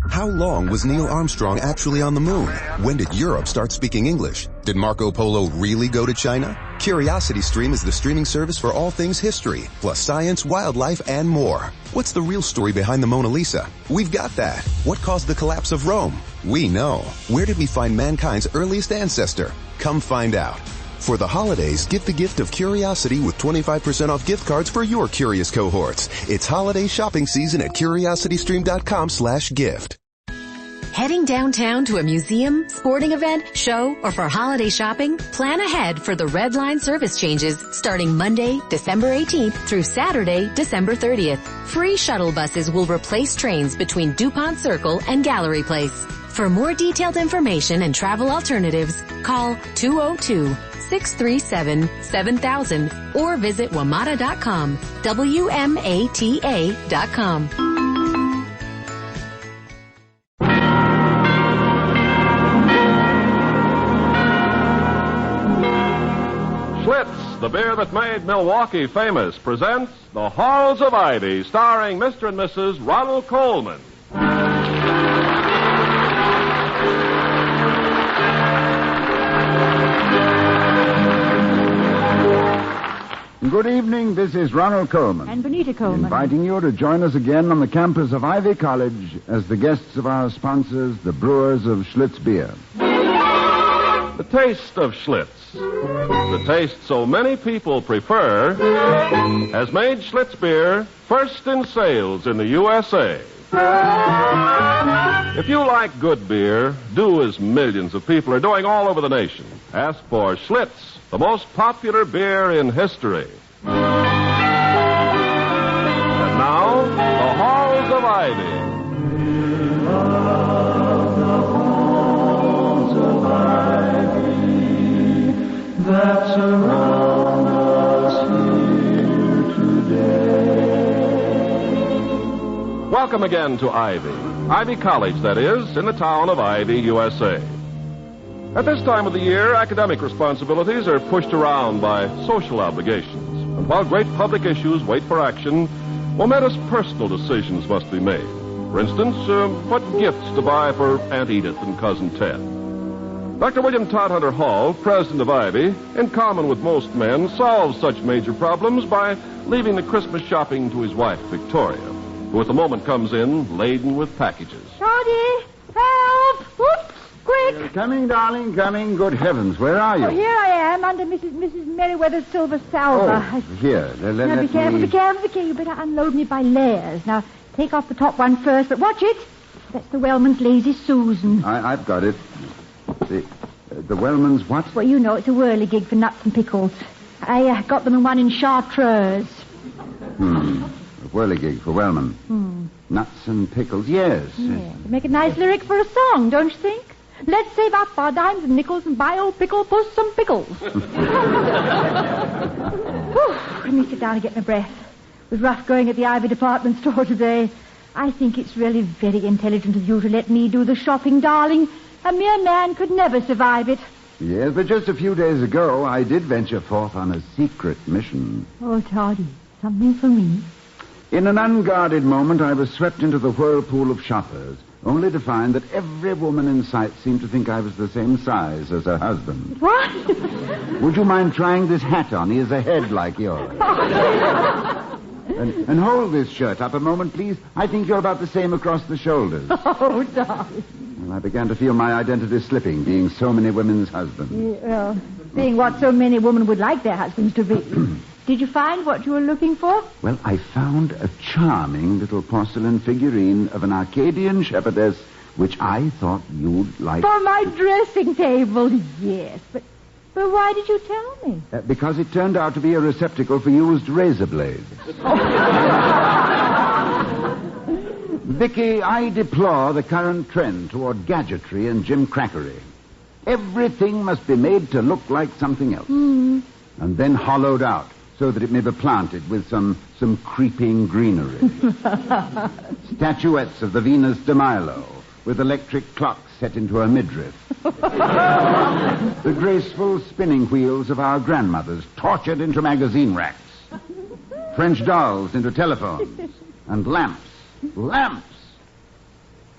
How long was Neil Armstrong actually on the moon? When did Europe start speaking English? Did Marco Polo really go to China? CuriosityStream is the streaming service for all things history, plus science, wildlife, and more. What's the real story behind the Mona Lisa? We've got that. What caused the collapse of Rome? We know. Where did we find mankind's earliest ancestor? Come find out. For the holidays, give the gift of curiosity with 25% off gift cards for your curious cohorts. It's holiday shopping season at curiositystream.com/gift. Heading downtown to a museum, sporting event, show, or for holiday shopping? Plan ahead for the Red Line service changes starting Monday, December 18th through Saturday, December 30th. Free shuttle buses will replace trains between DuPont Circle and Gallery Place. For more detailed information and travel alternatives, call 202-637-7000 or visit WMATA.com, WMATA.com. Schlitz, the beer that made Milwaukee famous, presents The Halls of Ivy, starring Mr. and Mrs. Ronald Coleman. Good evening, this is Ronald Coleman. And Benita Coleman. Inviting you to join us again on the campus of Ivy College as the guests of our sponsors, the brewers of Schlitz beer. The taste of Schlitz, the taste so many people prefer, has made Schlitz beer first in sales in the USA. If you like good beer, do as millions of people are doing all over the nation. Ask for Schlitz, the most popular beer in history. And now, the Halls of Ivy. That surround us here today. Welcome again to Ivy. Ivy College, that is, in the town of Ivy, USA. At this time of the year, academic responsibilities are pushed around by social obligations. And while great public issues wait for action, momentous personal decisions must be made. For instance, what gifts to buy for Aunt Edith and Cousin Ted. Dr. William Todhunter Hall, president of Ivy, in common with most men, solves such major problems by leaving the Christmas shopping to his wife, Victoria, who at the moment comes in laden with packages. Toddy, help! Whoops! Quick! Coming, darling, coming. Good heavens, where are you? Oh, here I am, under Mrs. Merriweather's silver salver. Oh, here. Now, be careful, be careful. You better unload me by layers. Now, take off the top one first, but watch it. That's the Wellman's Lazy Susan. I've got it. The Wellman's what? Well, you know, it's a whirligig for nuts and pickles. I got them in one in Chartreuse. A whirligig for Wellman. Nuts and pickles, yes. Make a nice lyric for a song, don't you think? Let's save up our dimes and nickels and buy old pickle puss some pickles. Let me sit down and get my breath. It was rough going at the Ivy department store today. I think it's really very intelligent of you to let me do the shopping, darling. A mere man could never survive it. Yes, but just a few days ago, I did venture forth on a secret mission. Oh, Toddy, something for me? In an unguarded moment, I was swept into the whirlpool of shoppers, only to find that every woman in sight seemed to think I was the same size as her husband. What? Would you mind trying this hat on? He has a head like yours. And hold this shirt up a moment, please. I think you're about the same across the shoulders. Oh, darling. Well, I began to feel my identity slipping, being so many women's husbands. Yeah, being what so many women would like their husbands to be. Did you find what you were looking for? Well, I found a charming little porcelain figurine of an Arcadian shepherdess, which I thought you'd like. For my dressing table, yes. But why did you tell me? Because it turned out to be a receptacle for used razor blades. Vicky, I deplore the current trend toward gadgetry and gimcrackery. Everything must be made to look like something else. And then hollowed out so that it may be planted with some creeping greenery. Statuettes of the Venus de Milo with electric clocks set into her midriff. The graceful spinning wheels of our grandmothers tortured into magazine racks. French dolls into telephones. And lamps.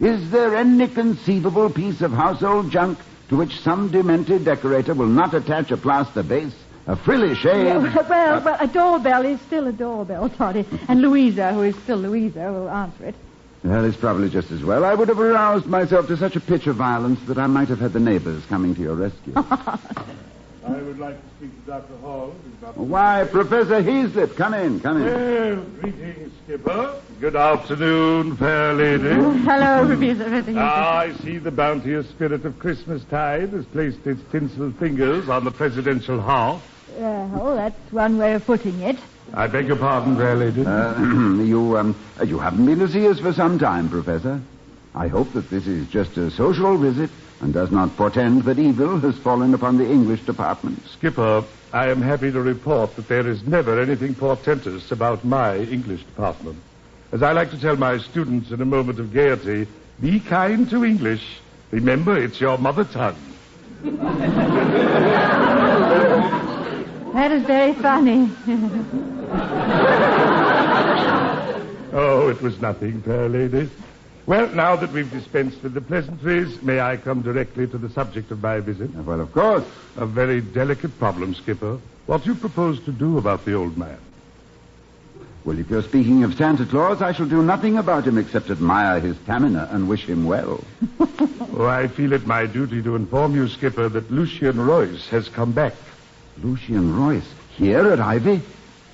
Is there any conceivable piece of household junk to which some demented decorator will not attach a plaster base, a frilly shade? Well, a doorbell is still a doorbell, Toddy. And Louisa, who is still Louisa, will answer it. Well, it's probably just as well. I would have aroused myself to such a pitch of violence that I might have had the neighbors coming to your rescue. I would like to speak to Dr. Hall. Why, Professor Heaslip, come in. Well, greetings, Skipper. Good afternoon, fair lady. Hello, Professor Heaslip. I see the bounteous spirit of Christmastide has placed its tinsel fingers on the presidential hearth. That's one way of putting it. I beg your pardon, fair lady. You haven't been to see us for some time, Professor. I hope that this is just a social visit and does not portend that evil has fallen upon the English department. Skipper, I am happy to report that there is never anything portentous about my English department. As I like to tell my students in a moment of gaiety, be kind to English. Remember, it's your mother tongue. That is very funny. Oh, it was nothing, fair lady. Well, now that we've dispensed with the pleasantries, may I come directly to the subject of my visit? Well, of course. A very delicate problem, Skipper. What do you propose to do about the old man? Well, if you're speaking of Santa Claus, I shall do nothing about him except admire his stamina and wish him well. Oh, I feel it my duty to inform you, Skipper, that Lucian Royce has come back. Lucian Royce? Here at Ivy?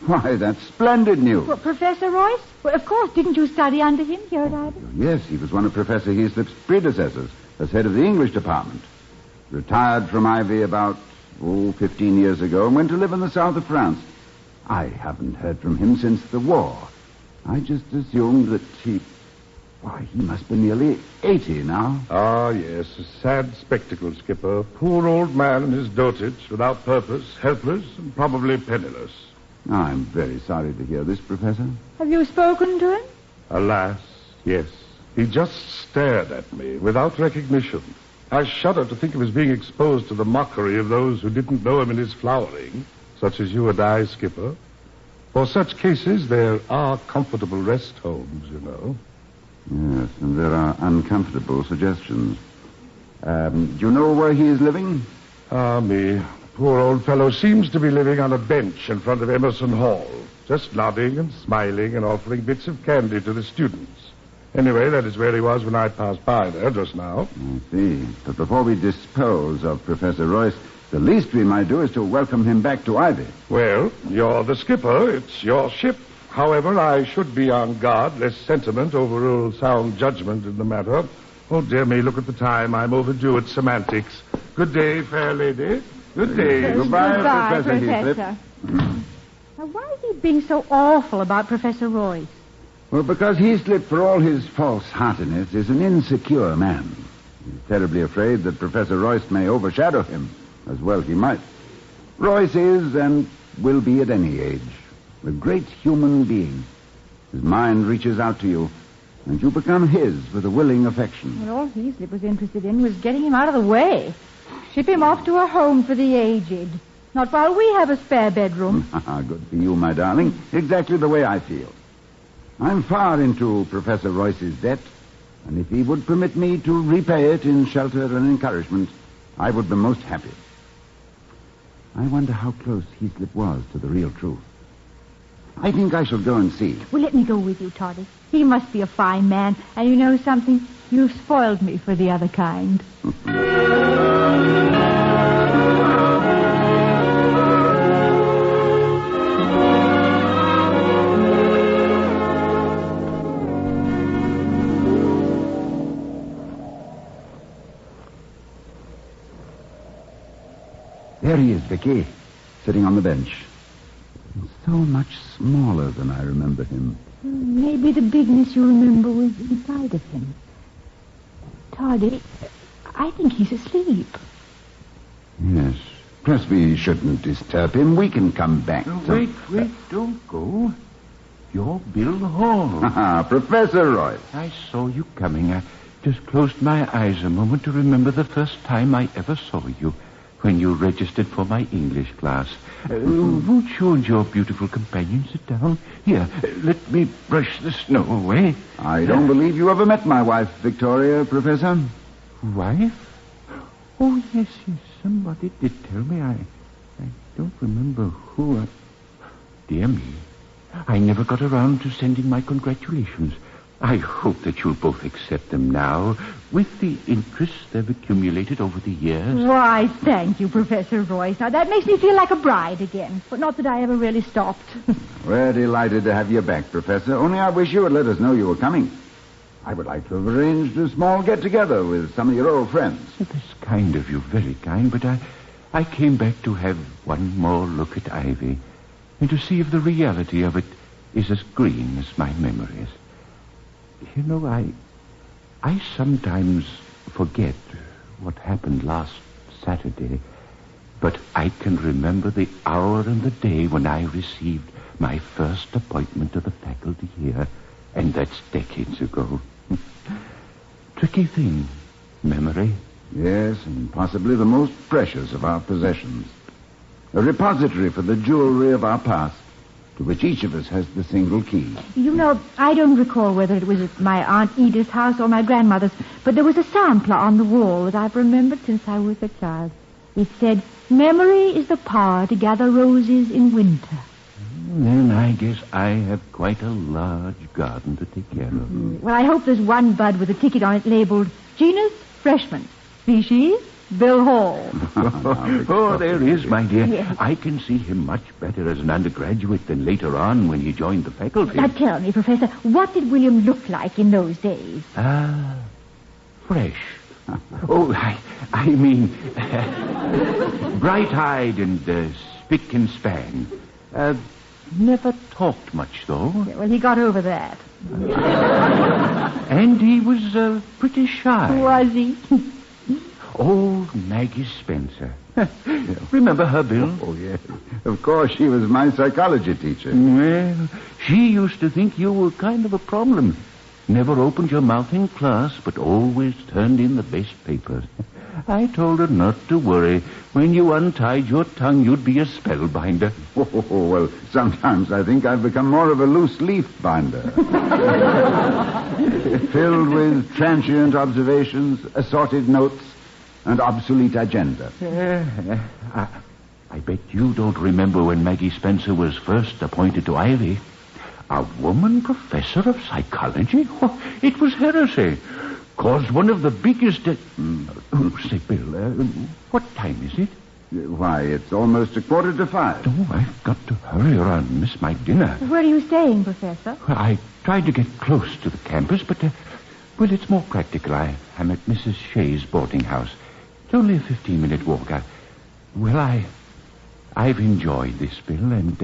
Why, that's splendid news. Well, Professor Royce? Well, of course, didn't you study under him here at Ivy? Yes, he was one of Professor Heaslip's predecessors as head of the English department. Retired from Ivy about, 15 years ago and went to live in the south of France. I haven't heard from him since the war. I just assumed that he must be nearly 80 now. Ah, yes, a sad spectacle, Skipper. Poor old man and his dotage, without purpose, helpless, and probably penniless. I'm very sorry to hear this, Professor. Have you spoken to him? Alas, yes. He just stared at me without recognition. I shudder to think of his being exposed to the mockery of those who didn't know him in his flowering, such as you and I, Skipper. For such cases, there are comfortable rest homes, you know. Yes, and there are uncomfortable suggestions. Do you know where he is living? Ah, me. Poor old fellow seems to be living on a bench in front of Emerson Hall, just nodding and smiling and offering bits of candy to the students. Anyway, that is where he was when I passed by there just now. I see. But before we dispose of Professor Royce, the least we might do is to welcome him back to Ivy. Well, you're the skipper. It's your ship. However, I should be on guard lest sentiment overrule sound judgment in the matter. Oh, dear me, look at the time. I'm overdue at semantics. Good day, fair lady. Good day. Goodbye, Professor Heaslip. Now, why is he being so awful about Professor Royce? Well, because Heaslip, for all his false-heartedness, is an insecure man. He's terribly afraid that Professor Royce may overshadow him, as well he might. Royce is, and will be at any age, a great human being. His mind reaches out to you, and you become his with a willing affection. Well, all Heaslip was interested in was getting him out of the way. Ship him off to a home for the aged. Not while we have a spare bedroom. Good for you, my darling. Exactly the way I feel. I'm far into Professor Royce's debt, and if he would permit me to repay it in shelter and encouragement, I would be most happy. I wonder how close Heaslip was to the real truth. I think I shall go and see. Well, let me go with you, Toddy. He must be a fine man, and you know something? You've spoiled me for the other kind. There he is, Vicky, sitting on the bench. So much smaller than I remember him. Maybe the bigness you remember was inside of him. Toddy, I think he's asleep. Yes. Perhaps we shouldn't disturb him. We can come back. Wait, don't go. You're Bill Hall. Professor Royce. I saw you coming. I just closed my eyes a moment to remember the first time I ever saw you. when you registered for my English class. Won't you and your beautiful companion sit down? Here, let me brush the snow away. I don't believe you ever met my wife, Victoria, Professor. Wife? Oh, yes. Somebody did tell me. I don't remember who. Dear me. I never got around to sending my congratulations. I hope that you'll both accept them now, with the interest they've accumulated over the years. Why, thank you, Professor Royce. Now, that makes me feel like a bride again, but not that I ever really stopped. We're delighted to have you back, Professor. Only I wish you would let us know you were coming. I would like to have arranged a small get-together with some of your old friends. That's kind of you, very kind, but I came back to have one more look at Ivy and to see if the reality of it is as green as my memories. You know, I sometimes forget what happened last Saturday, but I can remember the hour and the day when I received my first appointment to the faculty here, and that's decades ago. Tricky thing, memory. Yes, and possibly the most precious of our possessions. A repository for the jewelry of our past, to which each of us has the single key. You know, I don't recall whether it was at my Aunt Edith's house or my grandmother's, but there was a sampler on the wall that I've remembered since I was a child. It said, "Memory is the power to gather roses in winter." Then I guess I have quite a large garden to take care of. Well, I hope there's one bud with a ticket on it labeled, "Genus Freshman, Species Bill Hall." Oh, there is, my dear. Yes. I can see him much better as an undergraduate than later on when he joined the faculty. Now tell me, Professor, what did William look like in those days? Fresh. Oh, I mean, bright-eyed and spick and span. Never talked much, though. Yeah, well, he got over that. And he was pretty shy. Was he? Old Maggie Spencer. Remember her, Bill? Oh, yes. Of course, she was my psychology teacher. Well, she used to think you were kind of a problem. Never opened your mouth in class, but always turned in the best papers. I told her not to worry. When you untied your tongue, you'd be a spellbinder. Oh, well, sometimes I think I've become more of a loose leaf binder. Filled with transient observations, assorted notes, and obsolete agenda. I bet you don't remember when Maggie Spencer was first appointed to Ivy. A woman professor of psychology? Oh, it was heresy. Caused one of the biggest... say, Bill, what time is it? Why, it's almost 5:15. Oh, I've got to hurry or I'll miss my dinner. Where are you staying, Professor? Well, I tried to get close to the campus, but, well, it's more practical. I'm at Mrs. Shea's boarding house. It's only a 15-minute walk. I've enjoyed this, Bill, and,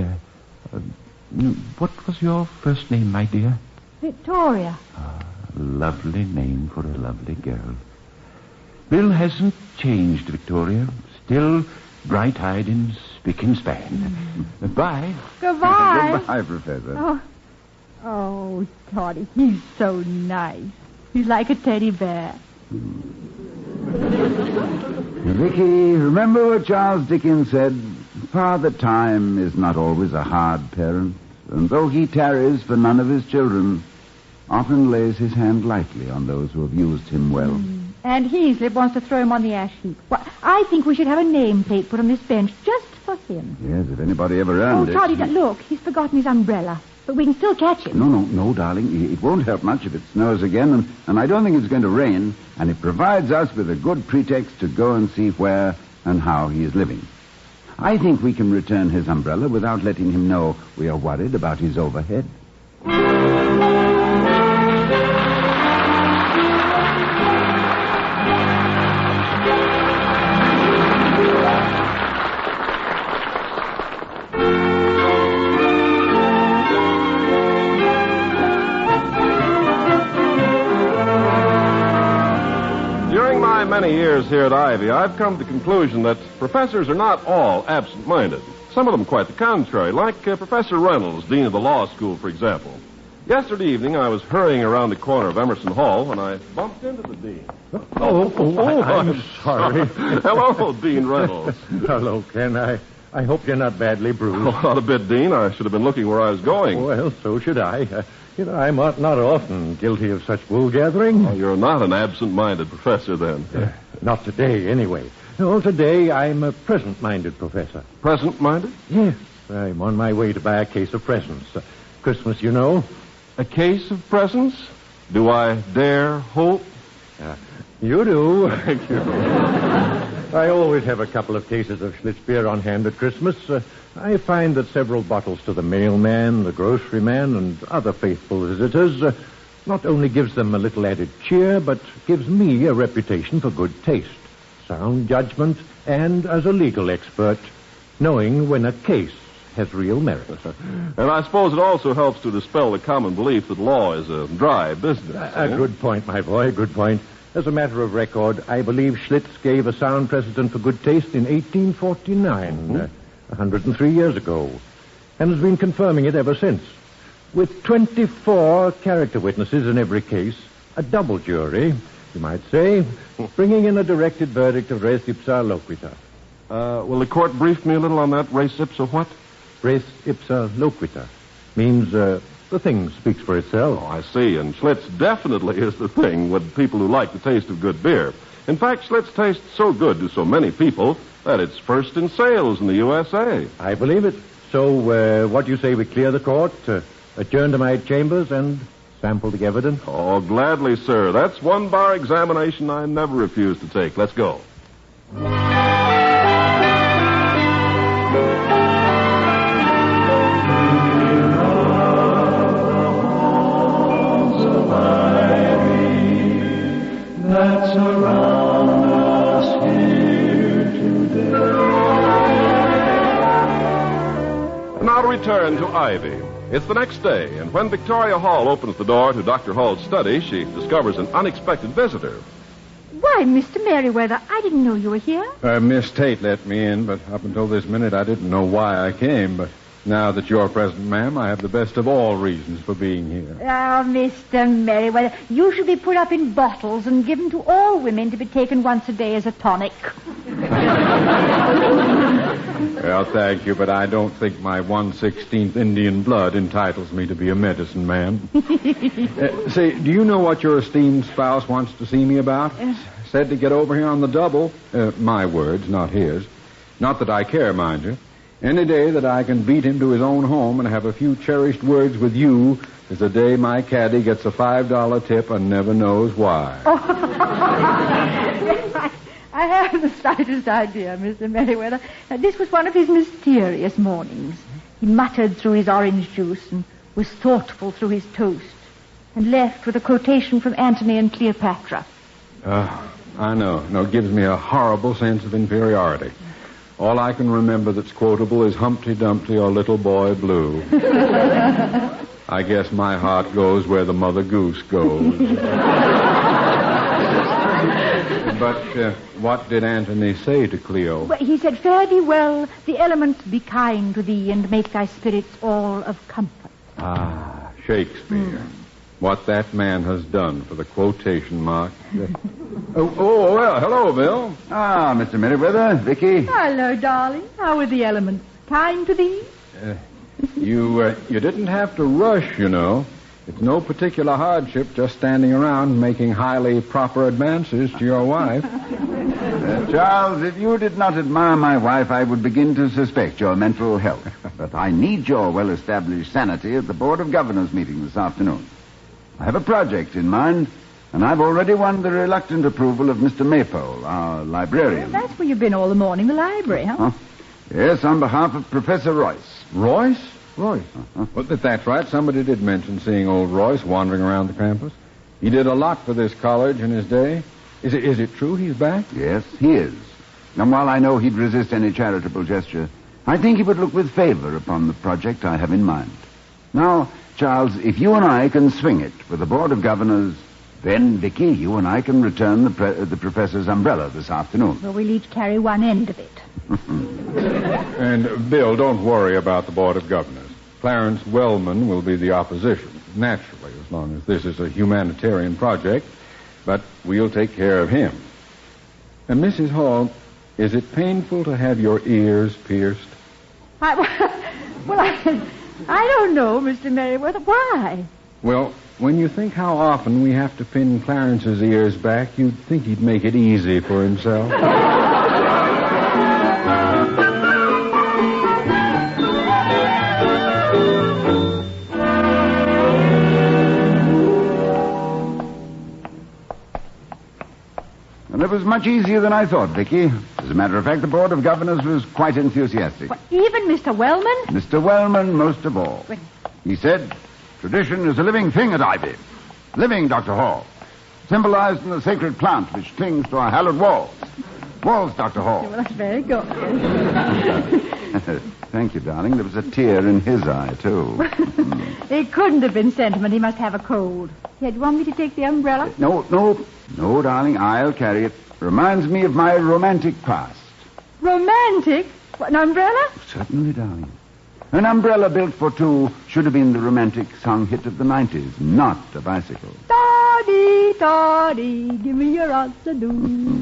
what was your first name, my dear? Victoria. Lovely name for a lovely girl. Bill hasn't changed, Victoria. Still bright-eyed and spick and span. Bye. Goodbye. Goodbye, Professor. Oh, Toddy, he's so nice. He's like a teddy bear. Vicky, remember what Charles Dickens said? Father Time is not always a hard parent, and though he tarries for none of his children, often lays his hand lightly on those who have used him well. And Heaslip wants to throw him on the ash heap. Well, I think we should have a nameplate put on this bench just for him. Yes, if anybody ever earned it. Oh, Toddy, look, he's forgotten his umbrella. But we can still catch him. No, darling. It won't help much if it snows again, and I don't think it's going to rain, and it provides us with a good pretext to go and see where and how he is living. I think we can return his umbrella without letting him know we are worried about his overhead. Many years here at Ivy, I've come to the conclusion that professors are not all absent-minded. Some of them quite the contrary, like Professor Reynolds, Dean of the Law School, for example. Yesterday evening, I was hurrying around the corner of Emerson Hall when I bumped into the dean. I'm sorry. Hello, Dean Reynolds. Hello, Ken. I hope you're not badly bruised. Oh, not a bit, Dean. I should have been looking where I was going. Well, so should I. I'm not often guilty of such wool gathering. Oh, you're not an absent-minded professor, then. Not today, anyway. No, today I'm a present-minded professor. Present-minded? Yes. I'm on my way to buy a case of presents. Christmas, you know. A case of presents? Do I dare hope? You do. Thank you. I always have a couple of cases of Schlitz beer on hand at Christmas. I find that several bottles to the mailman, the grocery man, and other faithful visitors not only gives them a little added cheer, but gives me a reputation for good taste, sound judgment, and as a legal expert, knowing when a case has real merit. And I suppose it also helps to dispel the common belief that law is a dry business. A good point, my boy, good point. As a matter of record, I believe Schlitz gave a sound precedent for good taste in 1849, 103 years ago, and has been confirming it ever since. With 24 character witnesses in every case, a double jury, you might say, bringing in a directed verdict of res ipsa loquita. Will the court brief me a little on that? Res ipsa what? Res ipsa loquita means the thing speaks for itself. Oh, I see. And Schlitz definitely is the thing with people who like the taste of good beer. In fact, Schlitz tastes so good to so many people that it's first in sales in the USA. I believe it. So, what do you say we clear the court, adjourn to my chambers, and sample the evidence? Oh, gladly, sir. That's one bar examination I never refuse to take. Let's go. That surround us here today. And now to return to Ivy. It's the next day, and when Victoria Hall opens the door to Dr. Hall's study, she discovers an unexpected visitor. Why, Mr. Merriweather, I didn't know you were here. Miss Tate let me in, but up until this minute I didn't know why I came. But now that you're present, ma'am, I have the best of all reasons for being here. Oh, Mr. Merriweather, you should be put up in bottles and given to all women to be taken once a day as a tonic. Well, thank you, but I don't think my 1/16th Indian blood entitles me to be a medicine man. Say, do you know what your esteemed spouse wants to see me about? Said to get over here on the double. My words, not his. Not that I care, mind you. Any day that I can beat him to his own home and have a few cherished words with you is the day my caddy gets a $5 tip and never knows why. I haven't the slightest idea, Mr. Merriweather. This was one of his mysterious mornings. He muttered through his orange juice and was thoughtful through his toast and left with a quotation from Antony and Cleopatra. I know. No, it gives me a horrible sense of inferiority. All I can remember that's quotable is Humpty Dumpty or Little Boy Blue. I guess my heart goes where the Mother Goose goes. But what did Antony say to Cleo? Well, he said, fare thee well, the elements be kind to thee, and make thy spirits all of comfort. Ah, Shakespeare. What that man has done for the quotation mark. Well, hello, Bill. Ah, Mr. Merriweather, Vicky. Hello, darling. How are the elements? Kind to thee? You didn't have to rush, you know. It's no particular hardship just standing around making highly proper advances to your wife. Charles, if you did not admire my wife, I would begin to suspect your mental health. But I need your well-established sanity at the Board of Governors meeting this afternoon. I have a project in mind, and I've already won the reluctant approval of Mr. Maypole, our librarian. Well, that's where you've been all the morning, the library, huh? Yes, on behalf of Professor Royce. Royce? Royce. Well, that's right. Somebody did mention seeing old Royce wandering around the campus. He did a lot for this college in his day. Is it true he's back? Yes, he is. And while I know he'd resist any charitable gesture, I think he would look with favor upon the project I have in mind. Now, Charles, if you and I can swing it with the Board of Governors, then, Vicky, you and I can return the professor's umbrella this afternoon. Well, we'll each carry one end of it. And, Bill, don't worry about the Board of Governors. Clarence Wellman will be the opposition. naturally, as long as this is a humanitarian project. But we'll take care of him. And Mrs. Hall, is it painful to have your ears pierced? I don't know, Mr. Merriweather. Why? Well, when you think how often we have to pin Clarence's ears back, you'd think he'd make it easy for himself. Well, it was much easier than I thought, Vicky. As a matter of fact, the Board of Governors was quite enthusiastic. What, even Mr. Wellman? Mr. Wellman most of all. He said, tradition is a living thing at Ivy. Living, Dr. Hall. Symbolized in the sacred plant which clings to our hallowed walls. Walls, Dr. Hall. Well, that's very good. Thank you, darling. There was a tear in his eye, too. It couldn't have been sentiment. He must have a cold. Here, do you want me to take the umbrella? No, darling. I'll carry it. Reminds me of my romantic past. Romantic? What, an umbrella? Certainly, darling. An umbrella built for two should have been the romantic song hit of the 90s, not a bicycle. Toddy, give me your answer, do.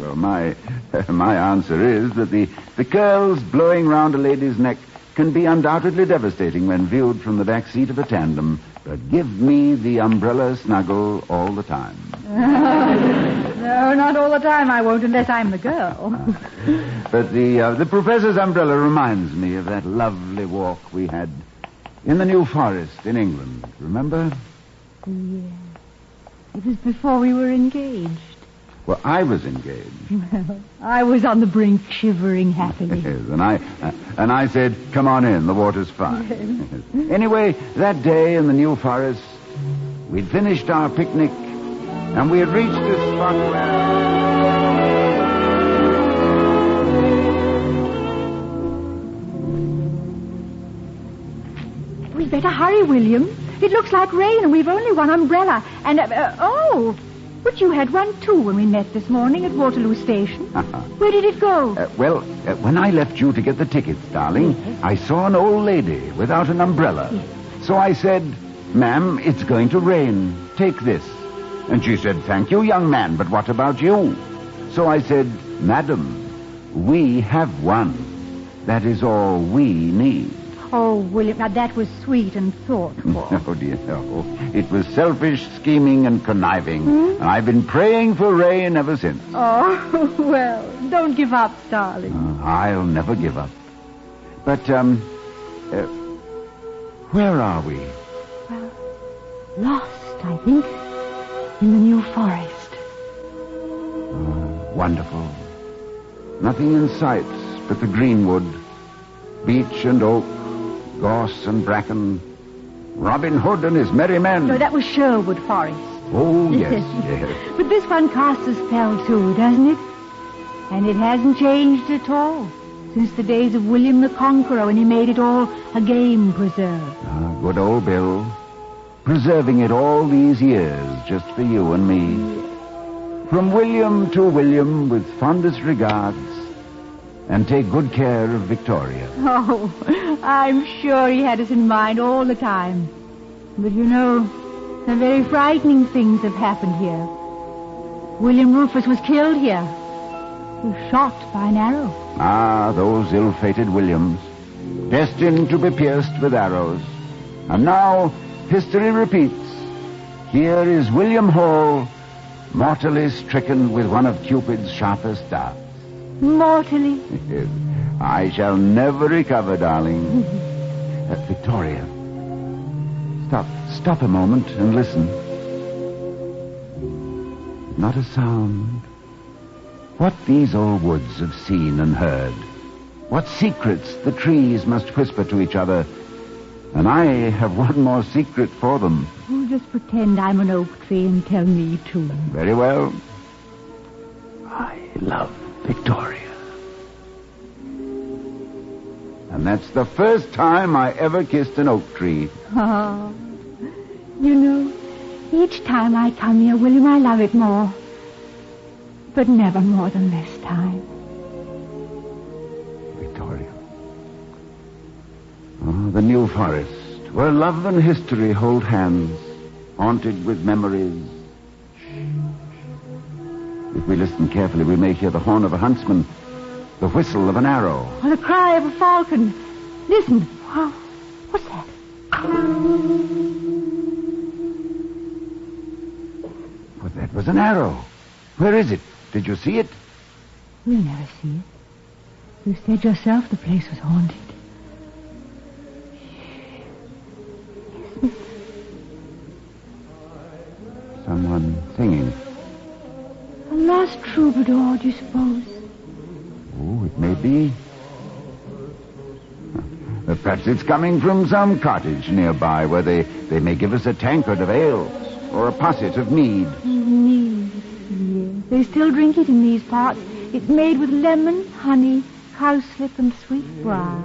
Well, my answer is that the curls blowing round a lady's neck can be undoubtedly devastating when viewed from the back seat of a tandem, but give me the umbrella snuggle all the time. No, not all the time. I won't unless I'm the girl. But the professor's umbrella reminds me of that lovely walk we had in the New Forest in England. Remember? Yeah. It was before we were engaged. Well, I was engaged. Well, I was on the brink, shivering happily. Yes, and I said, come on in, the water's fine. Yes. Anyway, that day in the New Forest, we'd finished our picnic, and we had reached a spot where... We'd better hurry, William. It looks like rain, and we've only one umbrella. And, but you had one, too, when we met this morning at Waterloo Station. Where did it go? When I left you to get the tickets, darling, yes, I saw an old lady without an umbrella. Yes. So I said, ma'am, it's going to rain. Take this. And she said, thank you, young man, but what about you? So I said, madam, we have one. That is all we need. Oh, William, now that was sweet and thoughtful. Oh, dear, no. It was selfish, scheming, and conniving. And I've been praying for rain ever since. Oh, well, don't give up, darling. I'll never give up. But, where are we? Well, lost, I think, in the New Forest. Oh, wonderful. Nothing in sight but the greenwood, beech and oak, gorse and bracken, Robin Hood and his merry men. No, that was Sherwood Forest. Oh, yes, yes. But this one casts a spell, too, doesn't it? And it hasn't changed at all since the days of William the Conqueror when he made it all a game preserve. Good old Bill. Preserving it all these years just for you and me. From William to William with fondest regards. And take good care of Victoria. Oh, I'm sure he had us in mind all the time. But you know, some very frightening things have happened here. William Rufus was killed here. He was shot by an arrow. Those ill-fated Williams. Destined to be pierced with arrows. And now, history repeats. Here is William Hall, mortally stricken with one of Cupid's sharpest darts. Mortally? I shall never recover, darling. Victoria, stop a moment and listen. Not a sound. What these old woods have seen and heard. What secrets the trees must whisper to each other. And I have one more secret for them. Oh, just pretend I'm an oak tree and tell me, too. Very well. I love Victoria. And that's the first time I ever kissed an oak tree. Oh, you know, each time I come here, William, I love it more. But never more than this time. Victoria. Oh, the New Forest, where love and history hold hands. haunted with memories. If we listen carefully, we may hear the horn of a huntsman, the whistle of an arrow, or the cry of a falcon. Listen. Wow. What's that? Well, that was an arrow. Where is it? Did you see it? We'll never see it. You said yourself the place was haunted. Someone singing. A lost troubadour, do you suppose? Oh, it may be. Perhaps it's coming from some cottage nearby where they may give us a tankard of ale or a posset of mead. Mead, yes. They still drink it in these parts. It's made with lemon, honey, cowslip, and sweet briar.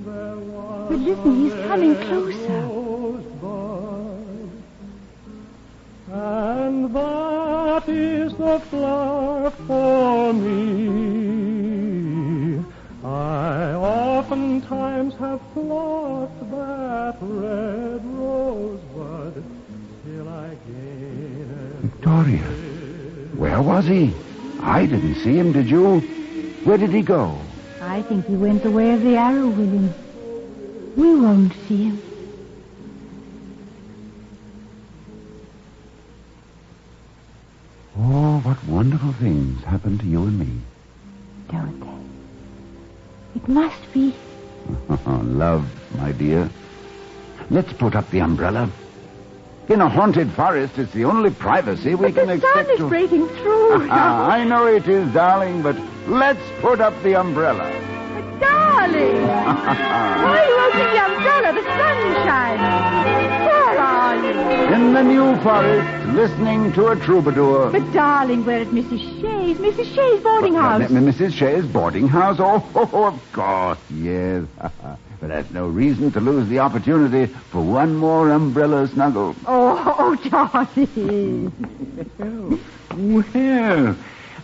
But listen, he's coming closer. And that is the flower for me. I oftentimes have plucked that red rosebud till I gain it. Victoria, where was he? I didn't see him, did you? Where did he go? I think he went the way of the arrow, William. We won't see him. Oh, what wonderful things happen to you and me. Don't they? It must be. Love, my dear. Let's put up the umbrella. In a haunted forest, it's the only privacy we can expect to... The sun is breaking through. I know it is, darling, but let's put up the umbrella. But darling! Why are you opening the umbrella? The sun's shining. Where are you? In the New Forest, listening to a troubadour. But darling, we're at Mrs. Shea's. Mrs. Shea's boarding house. Mrs. Shea's boarding house? Oh, of course, yes. But that's no reason to lose the opportunity for one more umbrella snuggle. Oh, darling. Well,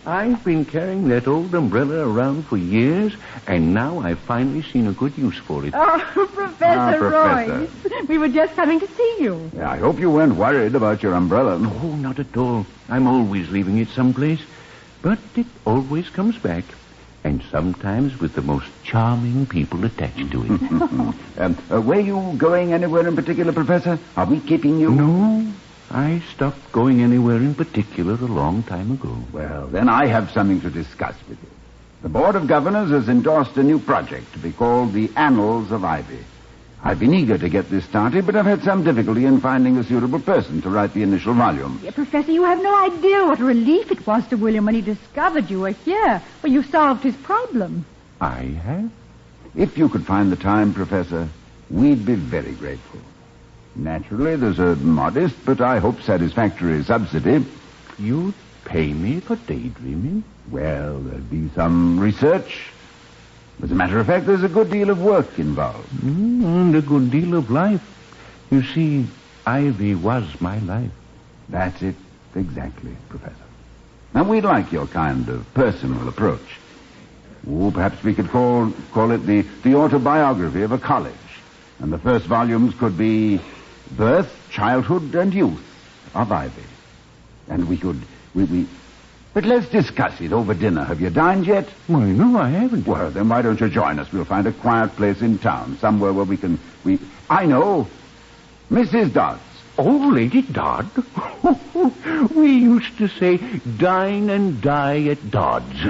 I've been carrying that old umbrella around for years, and now I've finally seen a good use for it. Oh, Professor Royce. We were just coming to see you. Yeah, I hope you weren't worried about your umbrella. No, not at all. I'm always leaving it someplace. But it always comes back. And sometimes with the most charming people attached to it. Were you going anywhere in particular, Professor? Are we keeping you? No, I stopped going anywhere in particular a long time ago. Well, then I have something to discuss with you. The Board of Governors has endorsed a new project to be called the Annals of Ivy. I've been eager to get this started, but I've had some difficulty in finding a suitable person to write the initial volume. Yeah, Professor, you have no idea what a relief it was to William when he discovered you were here. Well, you solved his problem. I have? If you could find the time, Professor, we'd be very grateful. Naturally, there's a modest, but I hope satisfactory subsidy. You'd pay me for daydreaming? Well, there'd be some research. As a matter of fact, there's a good deal of work involved. And a good deal of life. You see, Ivy was my life. That's it, exactly, Professor. Now, we'd like your kind of personal approach. Oh, perhaps we could call it the autobiography of a college. And the first volumes could be Birth, Childhood, and Youth of Ivy. And we could... But let's discuss it over dinner. Have you dined yet? Why, no, I haven't. Well, then why don't you join us? We'll find a quiet place in town, somewhere where I know. Mrs. Dodds. Oh, Lady Dodd. We used to say dine and die at Dodd's.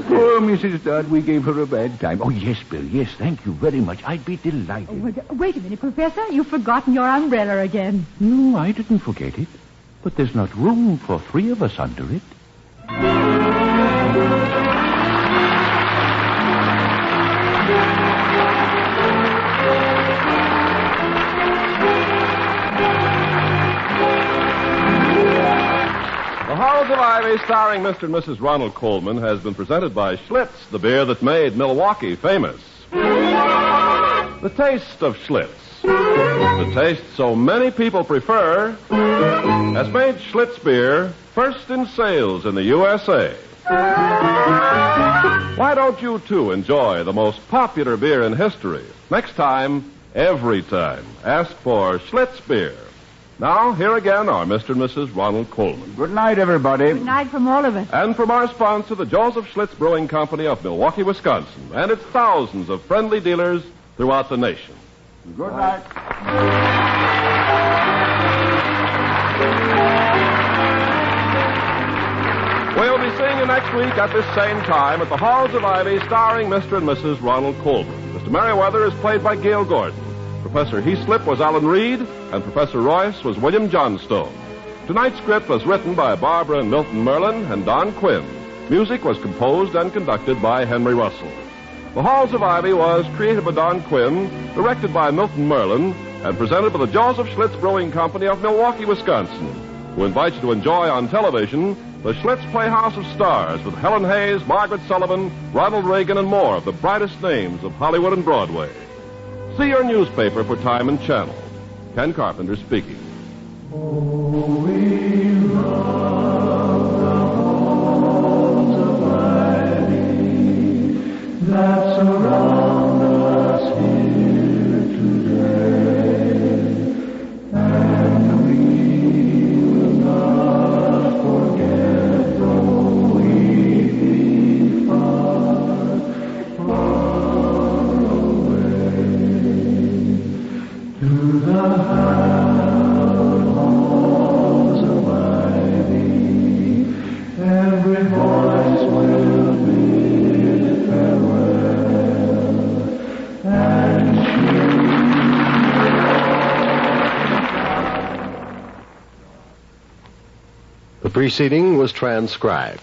Poor Mrs. Dodd, we gave her a bad time. Oh, yes, Bill, yes, thank you very much. I'd be delighted. Oh, wait a minute, Professor. You've forgotten your umbrella again. No, I didn't forget it. But there's not room for 3 of us under it. The Halls of Ivy, starring Mr. and Mrs. Ronald Coleman, has been presented by Schlitz, the beer that made Milwaukee famous. The taste of Schlitz, the taste so many people prefer, has made Schlitz beer first in sales in the USA. Why don't you, too, enjoy the most popular beer in history? Next time every time. Ask for Schlitz beer. Now, here again are Mr. and Mrs. Ronald Coleman. Good night, everybody. Good night from all of us. And from our sponsor, the Joseph Schlitz Brewing Company of Milwaukee, Wisconsin, and its thousands of friendly dealers throughout the nation. Good night. We'll be seeing you next week at this same time at the Halls of Ivy, starring Mr. and Mrs. Ronald Coleman. Mr. Merriweather is played by Gail Gordon. Professor Heaslip was Alan Reed, and Professor Royce was William Johnstone. Tonight's script was written by Barbara and Milton Merlin and Don Quinn. Music was composed and conducted by Henry Russell. The Halls of Ivy was created by Don Quinn, directed by Milton Merlin, and presented by the Joseph Schlitz Brewing Company of Milwaukee, Wisconsin, who invite you to enjoy on television the Schlitz Playhouse of Stars with Helen Hayes, Margaret Sullivan, Ronald Reagan, and more of the brightest names of Hollywood and Broadway. See your newspaper for time and channel. Ken Carpenter speaking. Oh, we love the halls of ivy that surround us here today, and we will not forget though we be far, far away. To the hallowed halls of ivy, every voice will bid farewell, and The preceding was transcribed.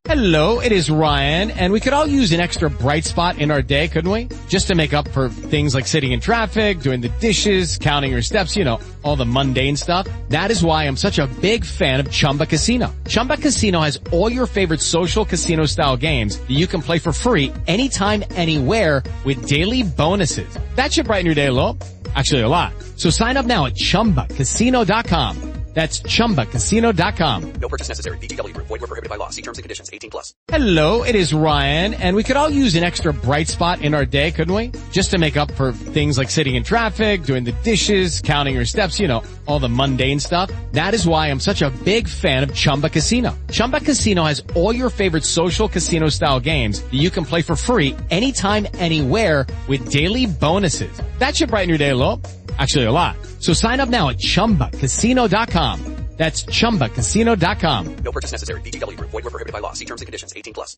Hello, it is Ryan, and we could all use an extra bright spot in our day, couldn't we? Just to make up for things like sitting in traffic, doing the dishes, counting your steps, you know, all the mundane stuff. That is why I'm such a big fan of Chumba Casino. Chumba Casino has all your favorite social casino-style games that you can play for free anytime, anywhere with daily bonuses. That should brighten your day a little. Actually, a lot. So sign up now at ChumbaCasino.com. That's ChumbaCasino.com. No purchase necessary. VGW Group. Void where prohibited by law. See terms and conditions. 18+. Hello, it is Ryan, and we could all use an extra bright spot in our day, couldn't we? Just to make up for things like sitting in traffic, doing the dishes, counting your steps, you know, all the mundane stuff. That is why I'm such a big fan of Chumba Casino. Chumba Casino has all your favorite social casino-style games that you can play for free anytime, anywhere with daily bonuses. That should brighten your day a little. Actually, a lot. So sign up now at ChumbaCasino.com. That's ChumbaCasino.com. No purchase necessary. VGW Group. Void where prohibited by law. See terms and conditions. 18+.